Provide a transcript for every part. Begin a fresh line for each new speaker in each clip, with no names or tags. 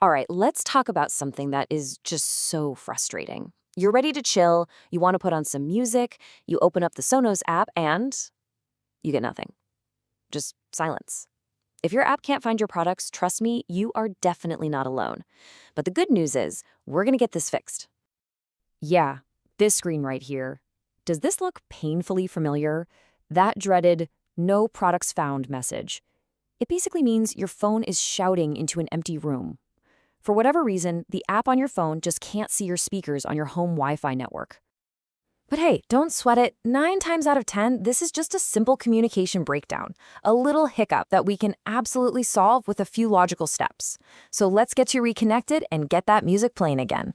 All right, let's talk about something that is just so frustrating. You're ready to chill, you want to put on some music, you open up the Sonos app, and you get nothing. Just silence. If your app can't find your products, trust me, you are definitely not alone. But the good news is, we're going to get this fixed. Yeah, this screen right here. Does this look painfully familiar? That dreaded "No Products Found" message. It basically means your phone is shouting into an empty room. For whatever reason, the app on your phone just can't see your speakers on your home Wi-Fi network. But hey, don't sweat it. 9 times out of 10, this is just a simple communication breakdown, a little hiccup that we can absolutely solve with a few logical steps. So let's get you reconnected and get that music playing again.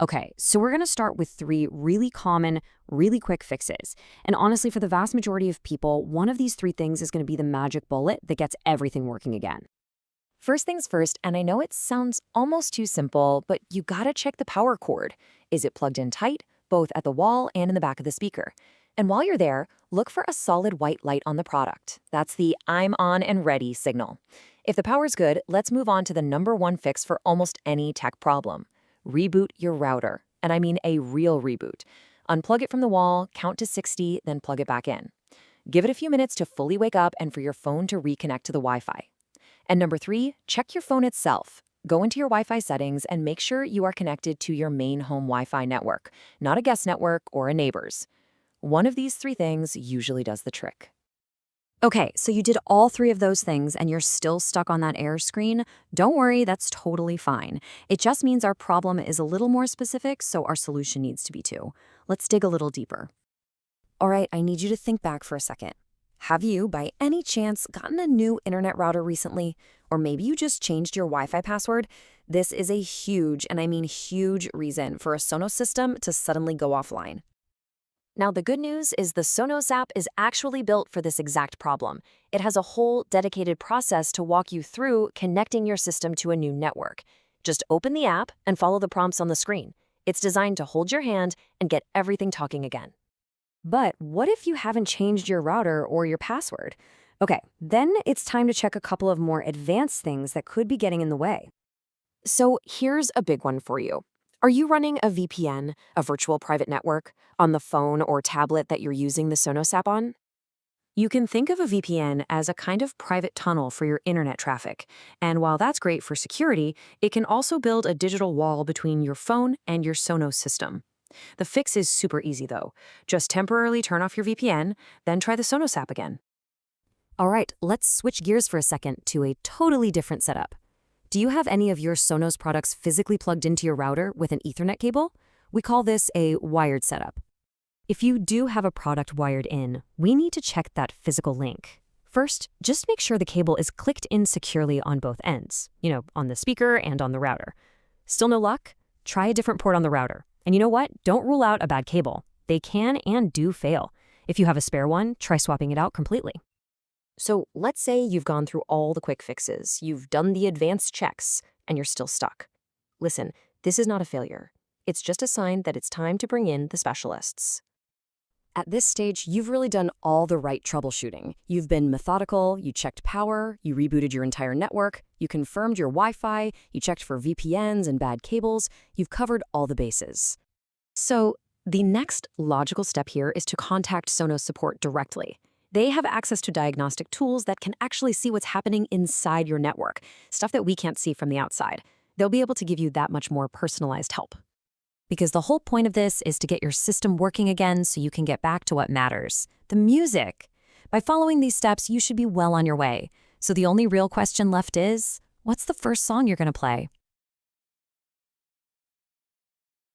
Okay, so we're going to start with 3 really common, really quick fixes. And honestly, for the vast majority of people, one of these 3 things is going to be the magic bullet that gets everything working again. First things first, and I know it sounds almost too simple, but you gotta check the power cord. Is it plugged in tight, both at the wall and in the back of the speaker? And while you're there, look for a solid white light on the product. That's the "I'm on and ready" signal. If the power's good, let's move on to the number 1 fix for almost any tech problem. Reboot your router, and I mean a real reboot. Unplug it from the wall, count to 60, then plug it back in. Give it a few minutes to fully wake up and for your phone to reconnect to the Wi-Fi. And number 3, check your phone itself. Go into your Wi-Fi settings and make sure you are connected to your main home Wi-Fi network, not a guest network or a neighbor's. One of these 3 things usually does the trick. Okay, so you did all 3 of those things and you're still stuck on that error screen. Don't worry, that's totally fine. It just means our problem is a little more specific, so our solution needs to be too. Let's dig a little deeper. All right, I need you to think back for a second. Have you, by any chance, gotten a new internet router recently? Or maybe you just changed your Wi-Fi password? This is a huge, and I mean huge, reason for a Sonos system to suddenly go offline. Now, the good news is the Sonos app is actually built for this exact problem. It has a whole dedicated process to walk you through connecting your system to a new network. Just open the app and follow the prompts on the screen. It's designed to hold your hand and get everything talking again. But what if you haven't changed your router or your password? Okay, then it's time to check a couple of more advanced things that could be getting in the way. So here's a big one for you. Are you running a VPN, a virtual private network, on the phone or tablet that you're using the Sonos app on? You can think of a VPN as a kind of private tunnel for your internet traffic. And while that's great for security, it can also build a digital wall between your phone and your Sonos system. The fix is super easy, though. Just temporarily turn off your VPN, then try the Sonos app again. All right, let's switch gears for a second to a totally different setup. Do you have any of your Sonos products physically plugged into your router with an Ethernet cable? We call this a wired setup. If you do have a product wired in, we need to check that physical link. First, just make sure the cable is clicked in securely on both ends, on the speaker and on the router. Still no luck? Try a different port on the router. And you know what? Don't rule out a bad cable. They can and do fail. If you have a spare one, try swapping it out completely. So let's say you've gone through all the quick fixes, you've done the advanced checks, and you're still stuck. Listen, this is not a failure. It's just a sign that it's time to bring in the specialists. At this stage, you've really done all the right troubleshooting. You've been methodical, you checked power, you rebooted your entire network, you confirmed your Wi-Fi, you checked for VPNs and bad cables, you've covered all the bases. So the next logical step here is to contact Sonos Support directly. They have access to diagnostic tools that can actually see what's happening inside your network, stuff that we can't see from the outside. They'll be able to give you that much more personalized help. Because the whole point of this is to get your system working again so you can get back to what matters, the music. By following these steps, you should be well on your way. So the only real question left is, what's the first song you're going to play?